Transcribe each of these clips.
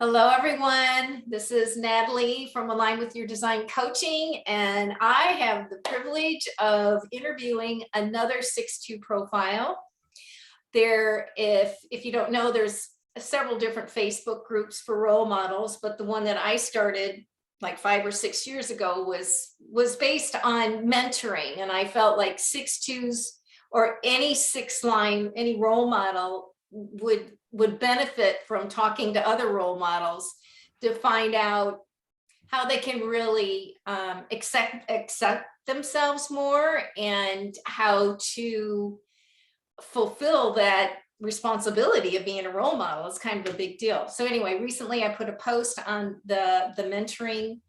Hello, everyone. This is Nattalee from Align with Your Design Coaching, and I have the privilege of interviewing another 6'2" profile. If you don't know, there's several different Facebook groups for role models, but the one that I started like 5 or 6 years ago was based on mentoring, and I felt like 6'2s or any any role model would benefit from talking to other role models to find out how they can really accept themselves more and how to fulfill that responsibility of being a role model. Is kind of a big deal. So anyway, recently I put a post on the mentoring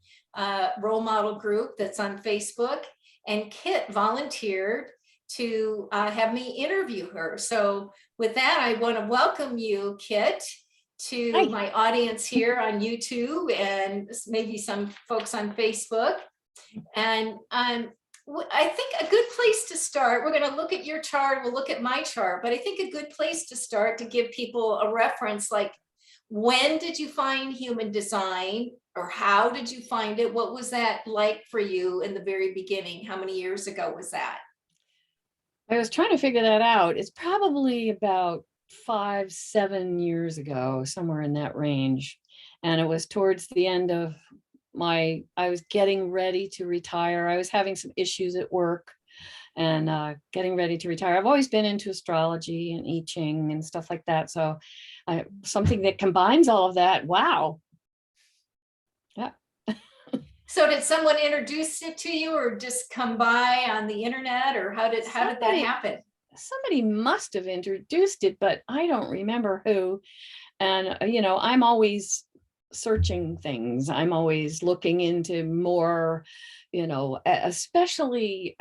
role model group that's on Facebook, and Kit volunteered to have me interview her. So with that, I want to welcome you, Kit, to Hi. my audience here on YouTube and maybe some folks on Facebook. And I think a good place to start, we're going to look at your chart, we'll look at my chart, but I think a good place to start to give people a reference, like, when did you find human design, or how did you find it? What was that like for you in the very beginning? How many years ago was that? I was trying to figure that out. It's probably about 5-7 years ago, somewhere in that range. And it was towards the end of I was getting ready to retire. I was having some issues at work and getting ready to retire. I've always been into astrology and I Ching and stuff like that. So something that combines all of that. Wow. Yeah. So did someone introduce it to you, or just come by on the internet, or how did that happen? Somebody must have introduced it, but I don't remember who. And, I'm always searching things. I'm always looking into more, especially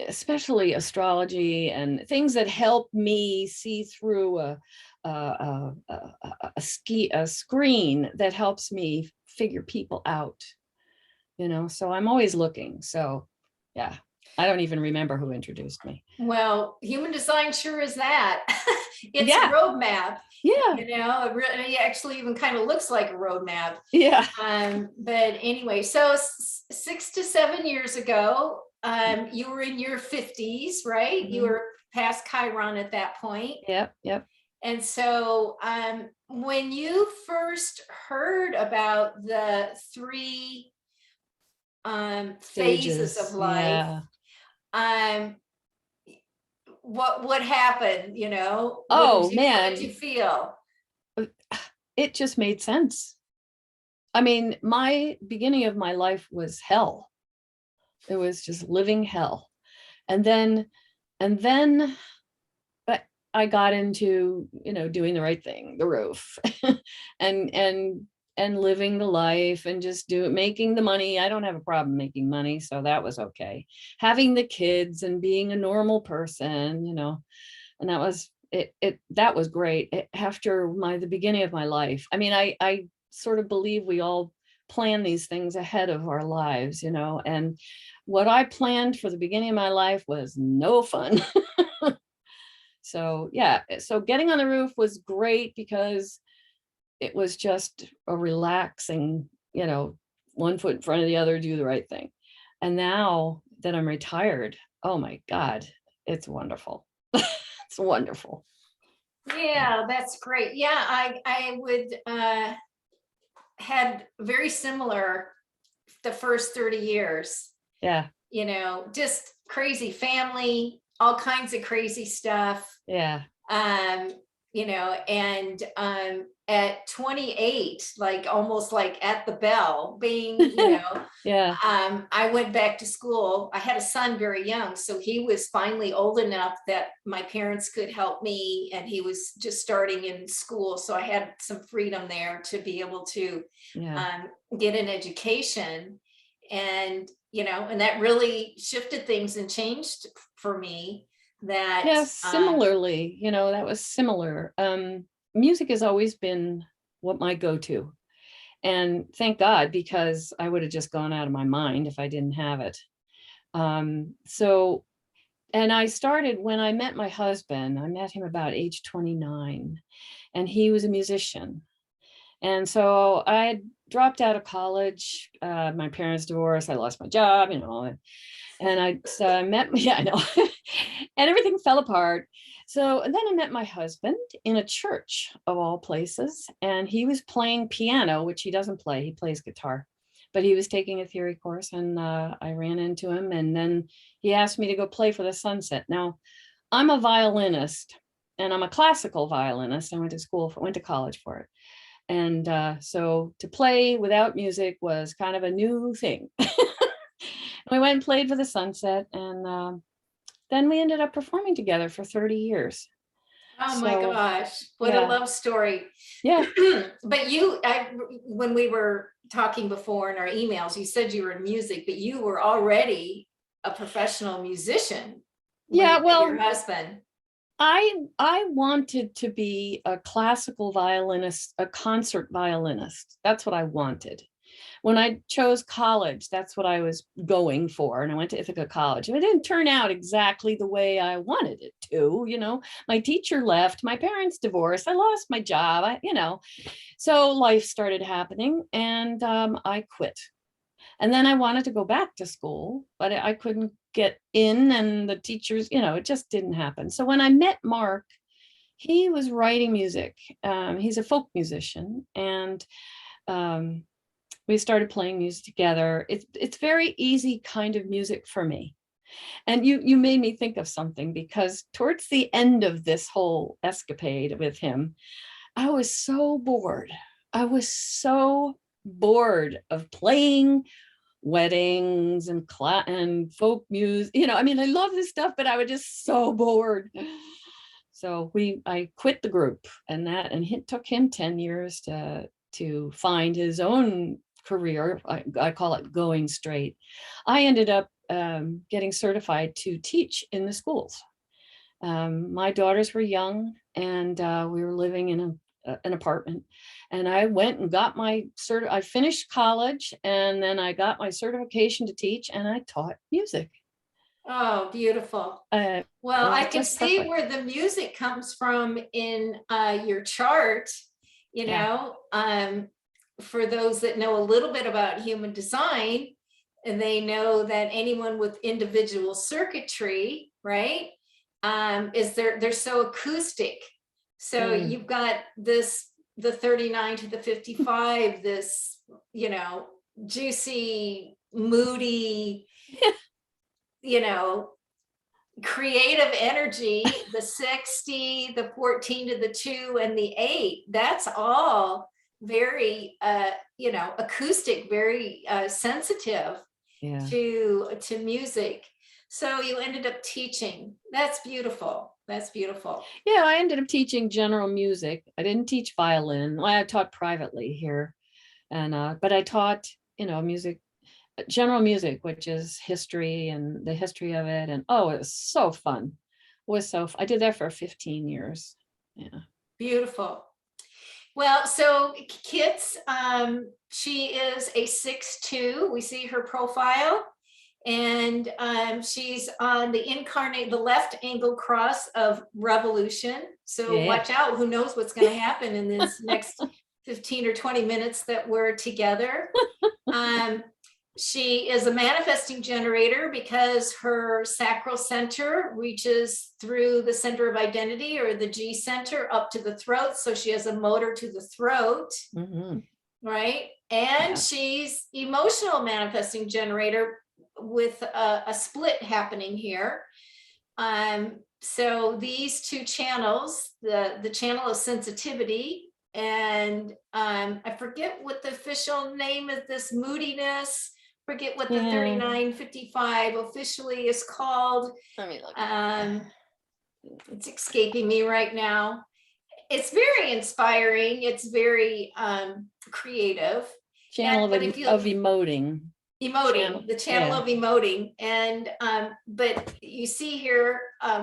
especially astrology and things that help me see through a screen that helps me figure people out, so I'm always looking. So yeah, I don't even remember who introduced me. Well, human design sure is that. It's Yeah. a roadmap. Yeah. It actually even kind of looks like a roadmap. Yeah. But anyway, so 6 to 7 years ago, you were in your 50s, right? Mm-hmm. You were past Chiron at that point. Yep. And so when you first heard about the three phases of life, what happened? Oh, what did you feel? It just made sense. I mean, my beginning of my life was hell. It was just living hell. And then I got into, doing the right thing, the roof, and living the life and just making the money. I don't have a problem making money, so that was okay. Having the kids and being a normal person, and that was it. That was great. After the beginning of my life. I mean, I sort of believe we all plan these things ahead of our lives, and what I planned for the beginning of my life was no fun. So yeah, so getting on the roof was great because it was just a relaxing, one foot in front of the other, do the right thing. And now that I'm retired, oh my God, it's wonderful. It's wonderful. Yeah, that's great. Yeah, I would had very similar the first 30 years. Yeah. Just crazy family, all kinds of crazy stuff. Yeah. And at 28, like almost like at the bell, being, yeah. I went back to school. I had a son very young, so he was finally old enough that my parents could help me, and he was just starting in school. So I had some freedom there to be able to get an education. And and that really shifted things and changed for me. Similarly, that was similar. Music has always been what my go-to, and thank God, because I would have just gone out of my mind if I didn't have it. So and I started when I met my husband. I met him about age 29, and he was a musician. And so I dropped out of college. My parents divorced. I lost my job, so I met, yeah, I know, and everything fell apart. So and then I met my husband in a church of all places, and he was playing piano, which he doesn't play. He plays guitar, but he was taking a theory course, and I ran into him, and then he asked me to go play for the Sunset. Now, I'm a violinist, and I'm a classical violinist. I went to college for it. And so to play without music was kind of a new thing. We went and played for the Sunset, and then we ended up performing together for 30 years. Oh my So gosh, what a yeah, love story. yeah, But when we were talking before in our emails, you said you were in music, but you were already a professional musician when yeah. you met your Well, husband. I wanted to be a classical violinist, a concert violinist. That's what I wanted. When I chose college, that's what I was going for. And I went to Ithaca College. And it didn't turn out exactly the way I wanted it to. My teacher left, my parents divorced, I lost my job, so life started happening, and I quit. And then I wanted to go back to school, but I couldn't get in, and the teachers, it just didn't happen. So when I met Mark, he was writing music. He's a folk musician, and um, we started playing music together. It's very easy kind of music for me. And you made me think of something, because towards the end of this whole escapade with him, I was so bored. I was so bored of playing weddings and folk music. I love this stuff, but I was just so bored. So I quit the group, and it took him 10 years to find his own career. I call it going straight. I ended up getting certified to teach in the schools. My daughters were young, and we were living in an apartment, and I went and got I finished college, and then I got my certification to teach, and I taught music. Oh, beautiful. It Well, was I can just see perfect. where the music comes from in your chart, you Yeah. know, for those that know a little bit about human design, and they know that anyone with individual circuitry, right, they're so acoustic. So Mm. you've got the 39 to the 55, this, juicy, moody, you know, creative energy, the 60, the 14 to the 2, and the 8. That's all very acoustic, very sensitive Yeah. to music. So you ended up teaching. That's beautiful. That's beautiful. Yeah, I ended up teaching general music. I didn't teach violin. Well, I taught privately here, and but I taught, music, general music, which is history and the history of it. And oh, it was so fun. I did that for 15 years. Yeah. Beautiful. Well, so Kits, she is a 6'2". We see her profile, and she's on the left angle cross of revolution. So Yeah. watch out. Who knows what's going to happen in this next 15 or 20 minutes that we're together. She is a manifesting generator because her sacral center reaches through the center of identity, or the G center, up to the throat. So she has a motor to the throat, right? And she's emotional manifesting generator with a split happening here. So these two channels, the channel of sensitivity, and I forget what the official name of this moodiness, forget what the 3955 officially is called. Let me look. It's escaping me right now. It's very inspiring. It's very creative. Channel of emoting. The channel of emoting. And but you see here,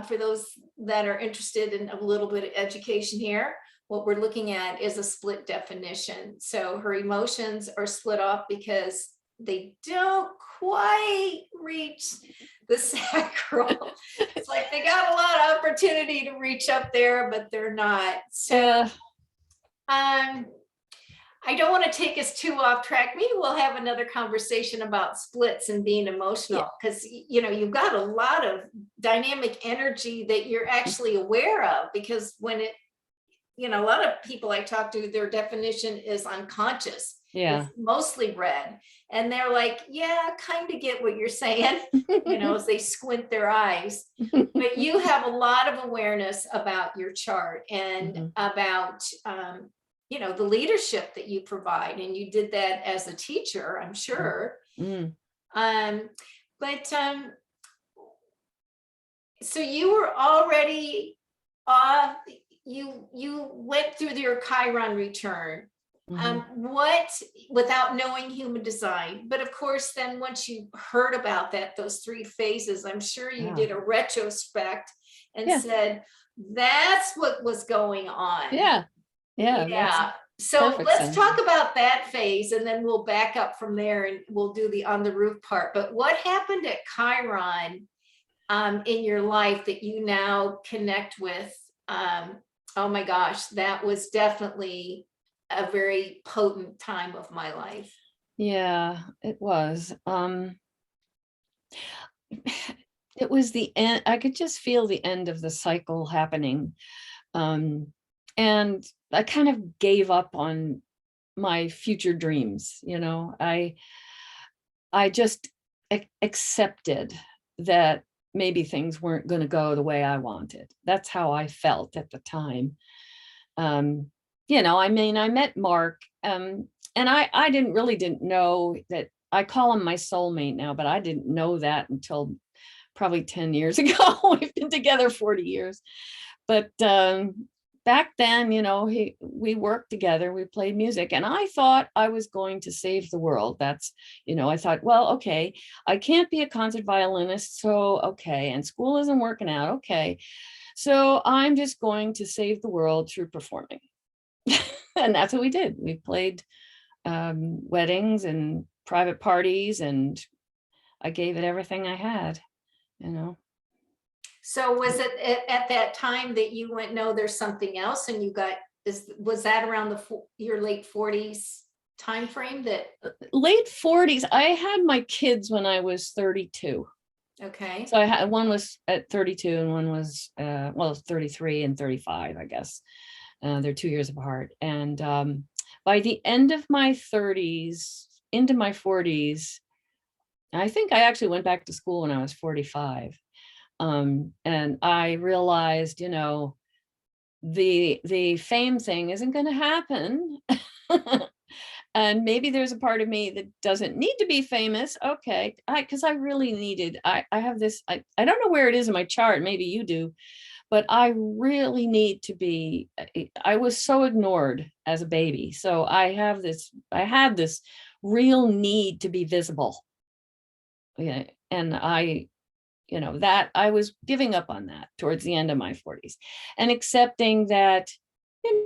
for those that are interested in a little bit of education here, what we're looking at is a split definition. So her emotions are split off because they don't quite reach the sacral. It's like they got a lot of opportunity to reach up there, but they're not. So I don't want to take us too off track. Maybe we'll have another conversation about splits and being emotional, because you've got a lot of dynamic energy that you're actually aware of, because when a lot of people I talk to, their definition is unconscious. Yeah. It's mostly red. And they're like, yeah, kind of get what you're saying, as they squint their eyes. But you have a lot of awareness about your chart and about, the leadership that you provide. And you did that as a teacher, I'm sure. So you were already, you went through your Chiron return. Without knowing human design, but of course, then once you heard about those 3 phases, I'm sure you did a retrospect and said, that's what was going on. Yeah. So let's talk about that phase, and then we'll back up from there and we'll do the on the roof part. But what happened at Chiron in your life that you now connect with? Oh my gosh, that was definitely a very potent time of my life. Yeah, it was. It was the end. I could just feel the end of the cycle happening. And I kind of gave up on my future dreams. I just accepted that maybe things weren't going to go the way I wanted. That's how I felt at the time. I met Mark, and I didn't know that. I call him my soulmate now, but I didn't know that until probably 10 years ago. We've been together 40 years. But back then, we worked together, we played music, and I thought I was going to save the world. That's, I thought, well, okay, I can't be a concert violinist. So, okay. And school isn't working out. Okay. So I'm just going to save the world through performing. And that's what we did. We played weddings and private parties, and I gave it everything I had, So was it at that time that you went, no, there's something else, and was that around your late 40s time frame? That late 40s. I had my kids when I was 32. Okay. So I had one was at 32 and one was 33 and 35, I guess. They're 2 years apart. And by the end of my 30s, into my 40s, I think I actually went back to school when I was 45. And I realized, the fame thing isn't going to happen. And maybe there's a part of me that doesn't need to be famous. Okay. Because I really needed, I have this, I don't know where it is in my chart. Maybe you do. But I really need to be, I was so ignored as a baby. So I had this real need to be visible. Yeah. And that I was giving up on that towards the end of my 40s and accepting that,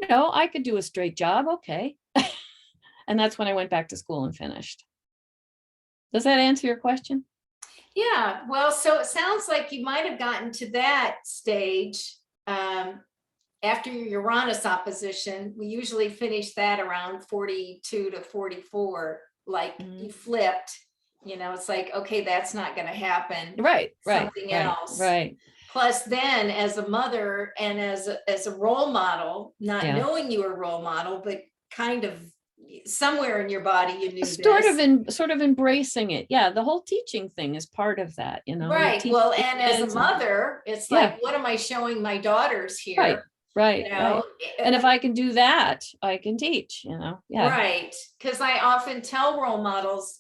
I could do a straight job. Okay. And that's when I went back to school and finished. Does that answer your question? Yeah, well, so it sounds like you might have gotten to that stage after your Uranus opposition. We usually finish that around 42 to 44, like you flipped, it's like, okay, that's not going to happen. Right. Something else. Right. Plus then as a mother and as a role model, not knowing you were a role model, but kind of somewhere in your body you knew sort of embracing it. Yeah, the whole teaching thing is part of that, right. Well, and as a mother, it's like, what am I showing my daughters here? Right. And if I can do that, I can teach, Right. Because I often tell role models,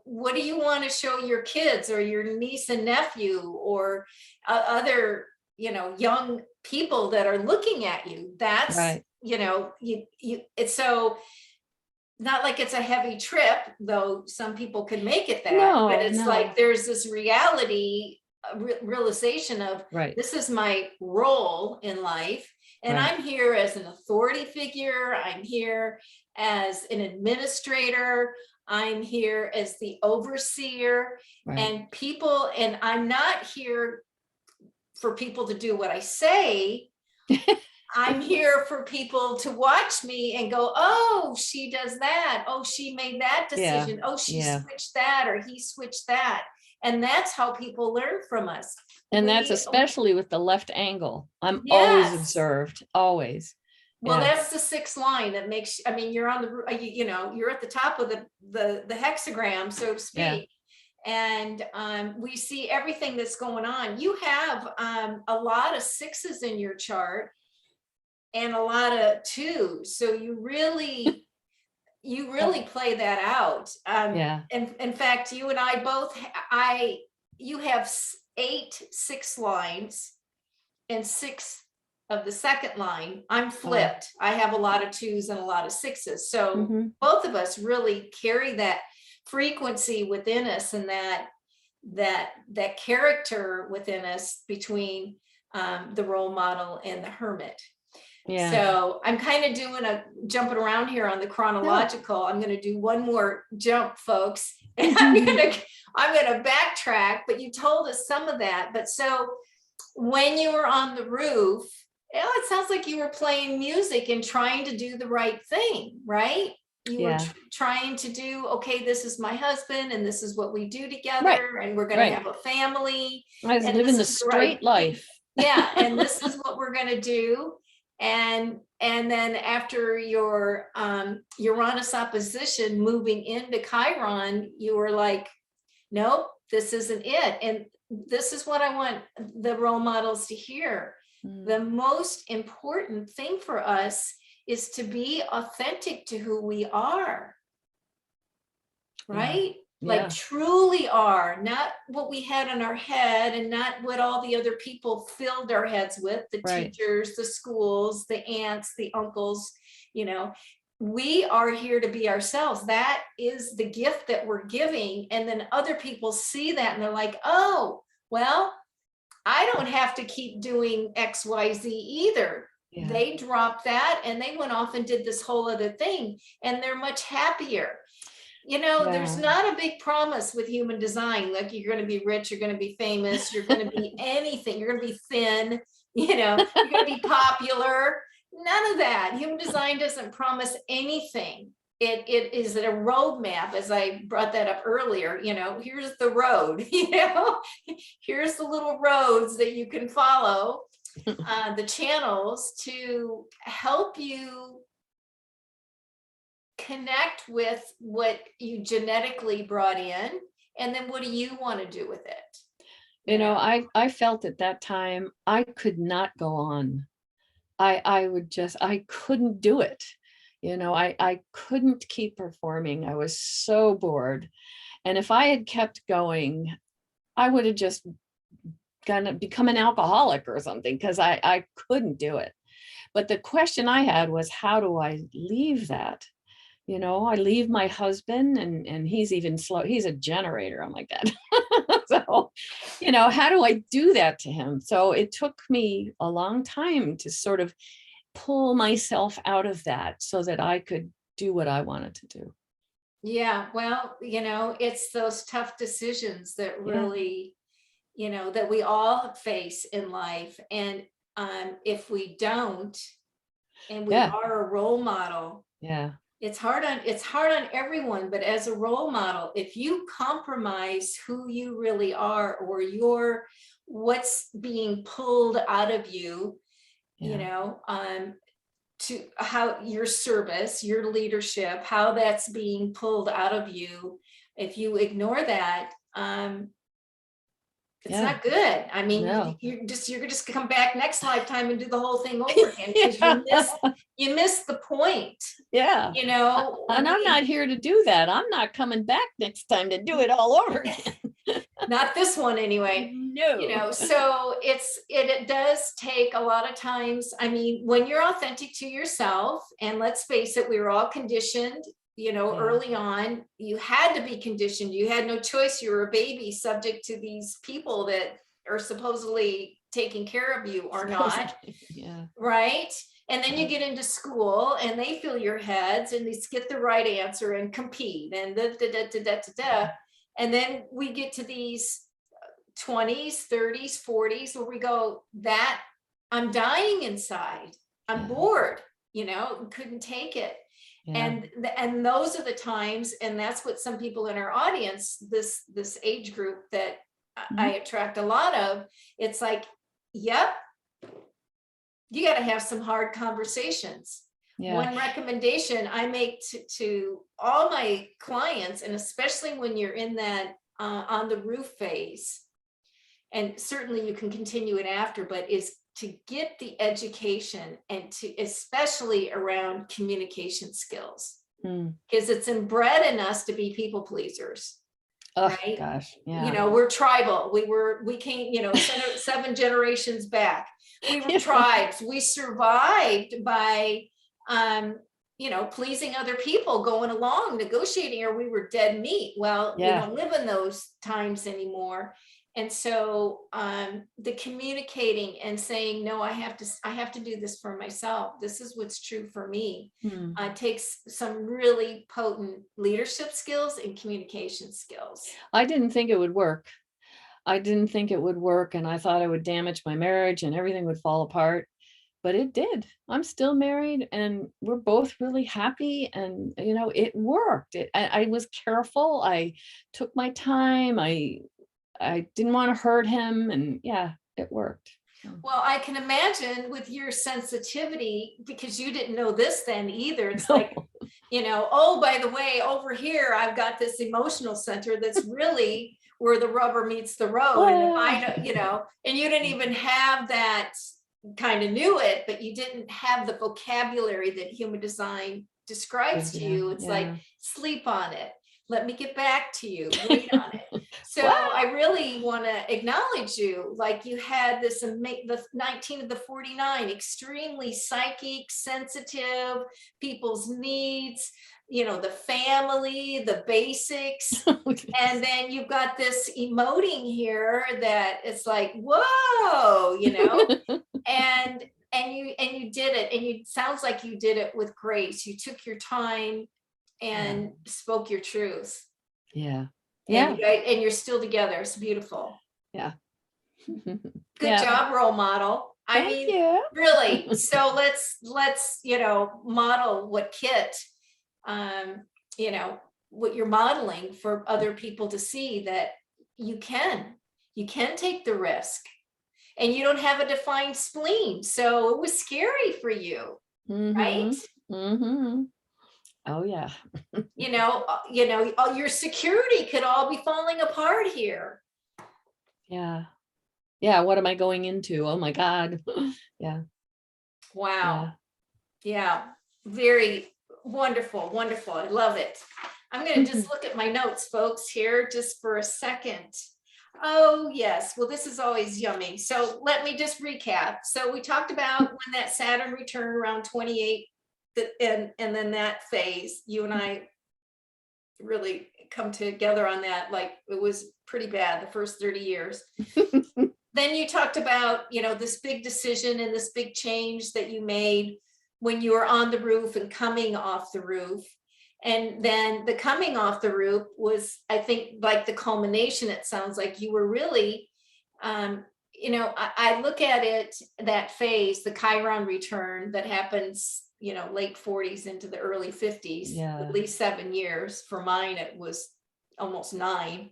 what do you want to show your kids or your niece and nephew or other, young people that are looking at you? That's right. It's so not like it's a heavy trip, though some people can make it that, but it's like there's this reality, realization of this is my role in life. And Right. I'm here as an authority figure. I'm here as an administrator. I'm here as the overseer, Right. and I'm not here for people to do what I say. I'm here for people to watch me and go, oh, she does that. Oh, she made that Yeah. decision. Oh, she Yeah. switched that, or he switched that. And that's how people learn from us. And that's especially with the left angle. I'm always Yes. observed, always. Well, Yeah. that's the sixth line that makes, I mean, you're on the, you're at the top of the hexagram, so to Yeah. speak. And we see everything that's going on. You have a lot of sixes in your chart and a lot of twos. So you really play that out. Yeah. And in fact, you and I both, you have 8 6 lines and 6 of the second line. I'm flipped. I have a lot of twos and a lot of sixes. So both of us really carry that frequency within us, and that character within us between the role model and the hermit. Yeah. So I'm kind of jumping around here on the chronological. I'm going to do one more jump, folks. And I'm going to backtrack, but you told us some of that. But so when you were on the roof, it sounds like you were playing music and trying to do the right thing, right? You were trying to do, okay, this is my husband and this is what we do together, and we're going to have a family. I was living the straight life. Yeah, and this is what we're going to do. And then after your Uranus opposition moving into Chiron, you were like, nope, this isn't it. And this is what I want the role models to hear. The most important thing for us is to be authentic to who we are, right? Like truly are, not what we had in our head and not what all the other people filled our heads with, the teachers, the schools, the aunts, the uncles. We are here to be ourselves. That is the gift that we're giving. And then other people see that and they're like, oh, well, I don't have to keep doing XYZ either. Yeah. They dropped that and they went off and did this whole other thing, and they're much happier. There's not a big promise with human design. Like you're going to be rich, you're going to be famous, you're going to be anything, you're going to be thin, you're going to be popular. None of that. Human design doesn't promise anything. It is a roadmap, as I brought that up earlier. Here's the road, here's the little roads that you can follow, the channels to help you connect with what you genetically brought in, and then what do you want to do with it? I felt at that time I could not go on. I couldn't do it. I couldn't keep performing. I was so bored. And if I had kept going, I would have just gonna become an alcoholic or something, because I couldn't do it. But the question I had was, how do I leave that? I leave my husband, and he's even slow. He's a generator. I'm like that. So, how do I do that to him? So it took me a long time to sort of pull myself out of that so that I could do what I wanted to do. Yeah, well, it's those tough decisions that really, that we all face in life. And if we don't, and we are a role model, it's hard on everyone. But as a role model, if you compromise who you really are, or what's being pulled out of you, to how your service, your leadership, how that's being pulled out of you, if you ignore that, it's not good. I mean, you're just come back next lifetime and do the whole thing over again, because you miss the point. Yeah. And I'm not here to do that. I'm not coming back next time to do it all over again. Not this one anyway. No. So it does take a lot of times. I mean, when you're authentic to yourself, and let's face it, we were all conditioned, early on. You had to be conditioned. You had no choice. You were a baby subject to these people that are supposedly taking care of you or not. Yeah. Right. And then you Yeah. get into school and they fill your heads and they get the right answer and compete and da, da, da, da, da, da, da. And then we get to these 20s, 30s, 40s where we go, that I'm dying inside. I'm Yeah. bored, couldn't take it. Yeah. And those are the times, and that's what some people in our audience, this age group that I attract a lot of, it's like, yep, you got to have some hard conversations. Yeah. One recommendation I make to all my clients, and especially when you're in that on the roof phase, and certainly you can continue it after, but is to get the education, and to especially around communication skills, because it's inbred in us to be people pleasers. Oh right? gosh. Yeah. We're tribal. We came, 7 generations back. We were tribes. We survived by, pleasing other people, going along, negotiating, or we were dead meat. Well, we don't live in those times anymore. And so the communicating and saying, no, I have to do this for myself. This is what's true for me. Takes some really potent leadership skills and communication skills. I didn't think it would work. And I thought I would damage my marriage and everything would fall apart. But it did. I'm still married and we're both really happy. And, it worked. I was careful. I took my time. I didn't want to hurt him, and it worked. Well, I can imagine with your sensitivity, because you didn't know this then either. It's like, oh, by the way, over here, I've got this emotional center that's really where the rubber meets the road. And if I don't, and you didn't even have that, kind of knew it, but you didn't have the vocabulary that human design describes to you. It's like, sleep on it. Let me get back to you. Wait on it. So I really want to acknowledge you. Like, you had this, the 19 of the 49, extremely psychic, sensitive, people's needs, the family, the basics. And then you've got this emoting here that it's like, whoa, and you did it. And you sounds like you did it with grace. You took your time and spoke your truth. And you're still together. It's beautiful. Good job, role model. Thank you. Really. So let's model what Kit, what you're modeling for other people to see, that you can take the risk, and you don't have a defined spleen. So it was scary for you, right? Oh yeah. Your security could all be falling apart here. What am I going into? Oh my God. Wow. Very wonderful. I love it. I'm going to just look at my notes, folks, here just for a second. Oh yes. Well, this is always yummy. So let me just recap. So we talked about when that Saturn return around 28, and then that phase, you and I really come together on that. Like, it was pretty bad the first 30 years. Then you talked about, this big decision and this big change that you made when you were on the roof and coming off the roof. And then the coming off the roof was, I think, like the culmination. It sounds like you were really, I look at it, that phase, the Chiron return that happens, late 40s into the early 50s, at least 7 years. For mine, it was almost 9.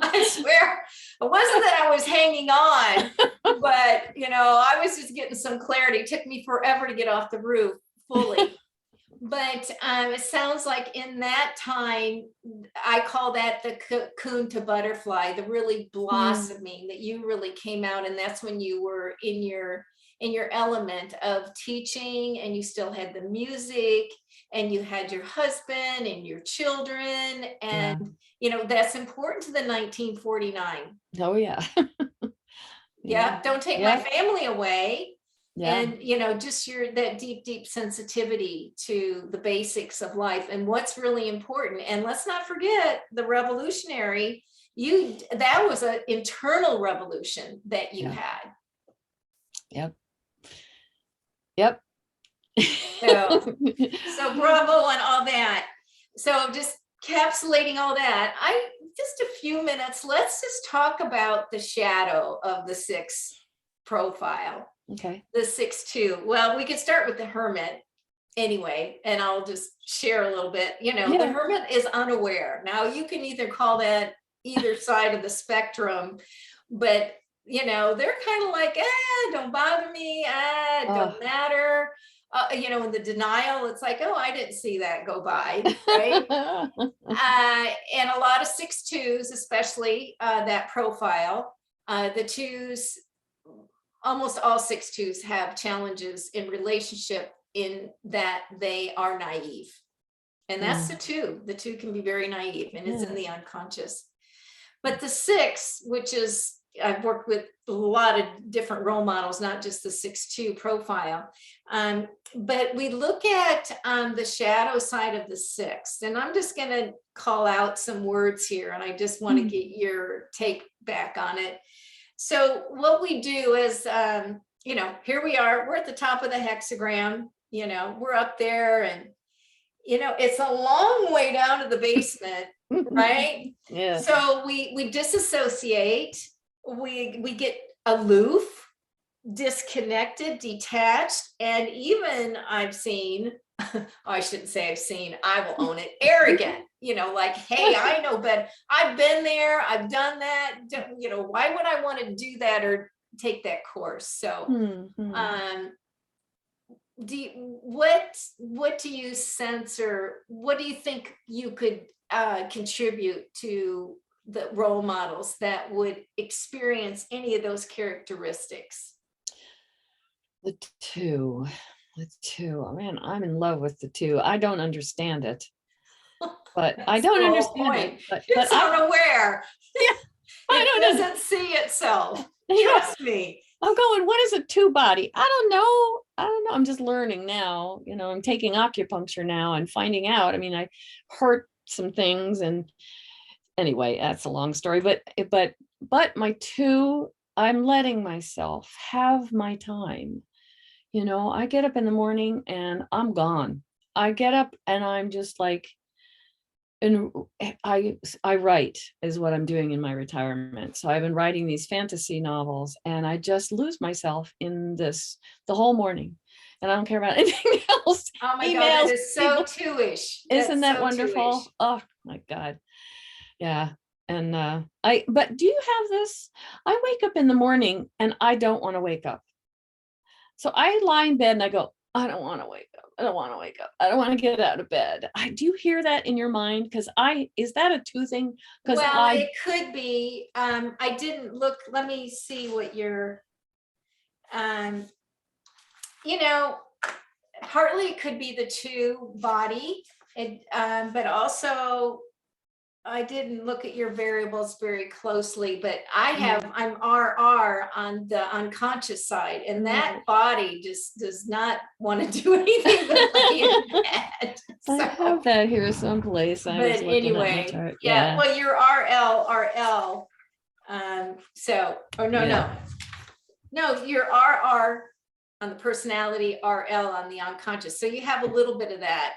I swear, it wasn't that I was hanging on, but, I was just getting some clarity. It took me forever to get off the roof fully. But it sounds like in that time, I call that the cocoon to butterfly, the really blossoming, that you really came out. And that's when you were in your element of teaching, and you still had the music, and you had your husband and your children. And, that's important to the 1949. Oh yeah. Don't take my family away. And, just that deep sensitivity to the basics of life and what's really important. And let's not forget the revolutionary that was an internal revolution that you had. Yep. Yep. So bravo on all that. So just encapsulating all that, just a few minutes, let's just talk about the shadow of the 6 profile. Okay. The 6-2. Well, we could start with the Hermit anyway, and I'll just share a little bit. The Hermit is unaware. Now you can either call that either side of the spectrum, but they're kind of like, don't bother me, don't matter. In the denial, it's like, oh, I didn't see that go by, right? And a lot of 6-2s, especially that profile, the 2s, almost all 6-2s have challenges in relationship in that they are naive. And that's the 2. The 2 can be very naive and it's in the unconscious. But the 6, which is, I've worked with a lot of different role models, not just the 6-2 profile. But we look at the shadow side of the 6, and I'm just going to call out some words here, and I just want to get your take back on it. So what we do is, here we are, we're at the top of the hexagram, we're up there, and, it's a long way down to the basement, right? Yeah. So we disassociate, we get aloof, disconnected, detached, and even I've seen, I shouldn't say I've seen, I will own it, arrogant, like, hey, I know better. I've been there, I've done that. Why would I want to do that or take that course? So, what do you sense, or what do you think you could contribute to the role models that would experience any of those characteristics? The 2. Oh, man, I'm in love with the 2. I don't understand it, but I don't understand it. But it's unaware. It doesn't see itself. Trust me. I'm going, what is a 2 body? I don't know. I'm just learning now. I'm taking acupuncture now and finding out. I mean, I hurt some things, and anyway, that's a long story. But my 2, I'm letting myself have my time. I get up in the morning and I'm gone. I get up and I'm just like, and I write is what I'm doing in my retirement. So I've been writing these fantasy novels, and I just lose myself in this the whole morning, and I don't care about anything else. Oh my God, that is so 2-ish. Isn't that wonderful? 2-ish. Oh my God. Yeah. And but do you have this? I wake up in the morning and I don't want to wake up. So I lie in bed and I go, I don't want to wake up. I don't want to wake up. I don't want to get out of bed. Do you hear that in your mind? Because is that a 2 thing? Because it could be. I didn't look. Let me see what your, partly it could be the 2 body, but also I didn't look at your variables very closely, but I'm RR on the unconscious side, and that body just does not want to do anything but lay in bed. So, I have that here someplace. But anyway, yeah. Well, you're RL. No, you're RR on the personality, RL on the unconscious. So you have a little bit of that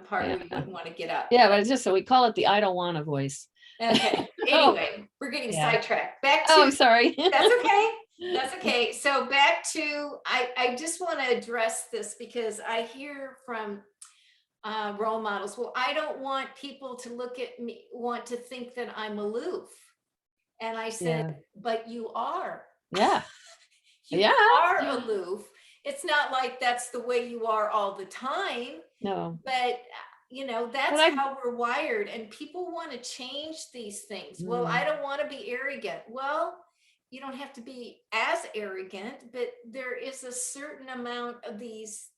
part where you wouldn't want to get up. Yeah, but it's just, so we call it the I don't want to voice. Okay. Anyway, we're getting sidetracked. Back to. Oh, sorry. That's okay. That's okay. So back to, I just want to address this because I hear from role models, well, I don't want people to look at me, want to think that I'm aloof. And I said, but you are. Yeah. You are aloof. It's not like that's the way you are all the time. No. But that's how we're wired, and people want to change these things. Well, I don't want to be arrogant. Well, you don't have to be as arrogant, but there is a certain amount of these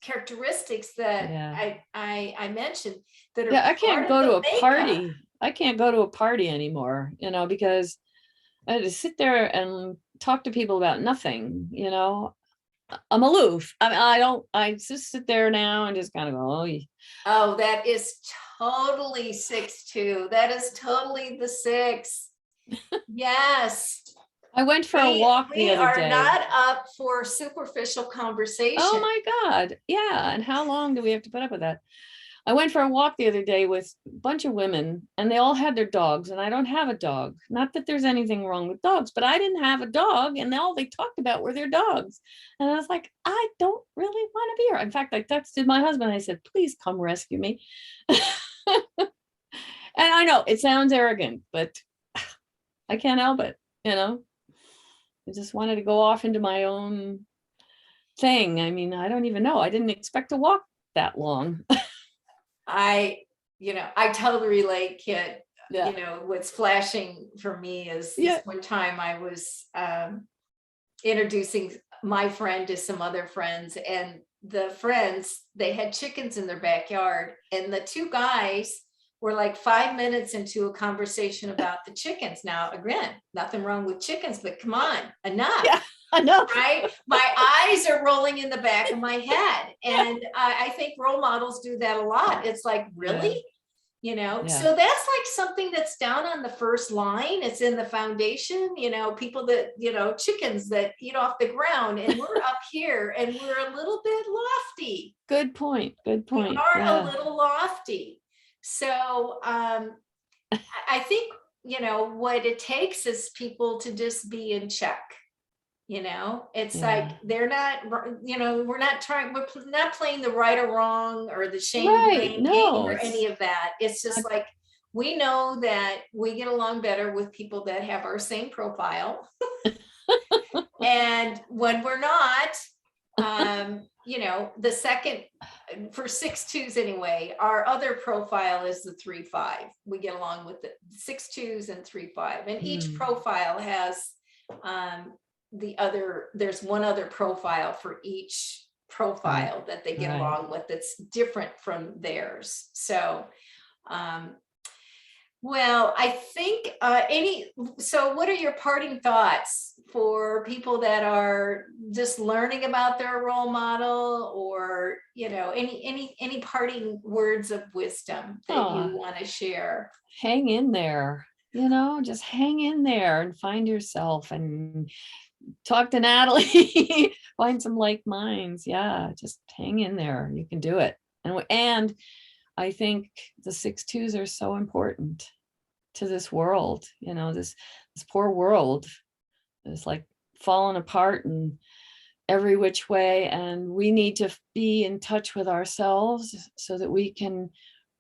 characteristics that I mentioned that are. I can't go to a party. I can't go to a party anymore, because I had to sit there and talk to people about nothing, I'm aloof. I mean, I just sit there now and just kind of go, oh, that is totally 6'2". That is totally the 6. Yes. I went for a walk the We other are day. not up for superficial conversation. Oh my God. Yeah. And how long do we have to put up with that? I went for a walk the other day with a bunch of women and they all had their dogs, and I don't have a dog. Not that there's anything wrong with dogs, but I didn't have a dog, and all they talked about were their dogs. And I was like, I don't really want to be here. In fact, I texted my husband. I said, please come rescue me. And I know it sounds arrogant, but I can't help it. I just wanted to go off into my own thing. I mean, I don't even know. I didn't expect to walk that long. I totally relate, Kit. Yeah. What's flashing for me is one time I was introducing my friend to some other friends, and the friends, they had chickens in their backyard, and the two guys were like 5 minutes into a conversation about the chickens. Now, again, nothing wrong with chickens, but come on, enough. Yeah, enough. Right? My eyes are rolling in the back of my head. And I think role models do that a lot. It's like, really? So that's like something that's down on the first line. It's in the foundation, people that, chickens that eat off the ground, and we're up here and we're a little bit lofty. Good point. Good point. We are a little lofty. So I think, what it takes is people to just be in check. It's like they're not, we're not playing the right or wrong or the shame blame game or any of that. It's just like, we know that we get along better with people that have our same profile. And when we're not, the second, for 6'2" anyway, our other profile is the 3'5". We get along with the 6'2" and 3'5", and each profile has there's one other profile for each profile that they get along with that's different from theirs. So well, I think so what are your parting thoughts for people that are just learning about their role model, or any parting words of wisdom that you want to share? Hang in there, just hang in there and find yourself and talk to Nattalee. Find some like minds. Yeah, just hang in there. You can do it. And I think the 6'2" are so important to this world. This poor world is like falling apart in every which way, and we need to be in touch with ourselves so that we can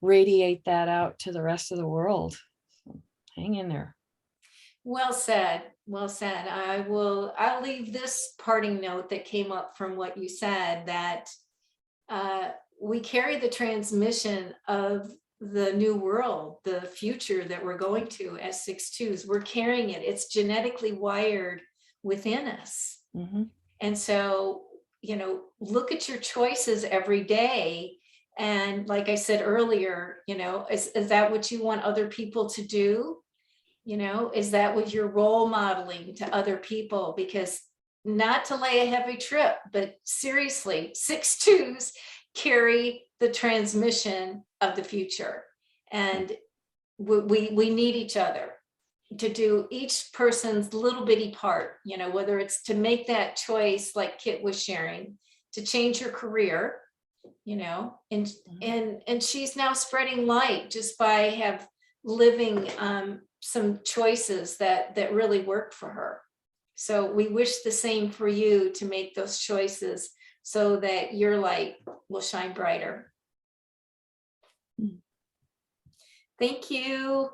radiate that out to the rest of the world. So hang in there. Well said. Well said. I'll leave this parting note that came up from what you said, that we carry the transmission of the new world, the future that we're going to as 6'2". We're carrying it. It's genetically wired within us. And so, look at your choices every day. And like I said earlier, is that what you want other people to do? Is that what you're role modeling to other people? Because, not to lay a heavy trip, but seriously, 6'2" carry the transmission of the future. And we need each other to do each person's little bitty part, whether it's to make that choice, like Kit was sharing, to change her career, and she's now spreading light just by living some choices that really worked for her. So we wish the same for you, to make those choices so that your light will shine brighter. Thank you.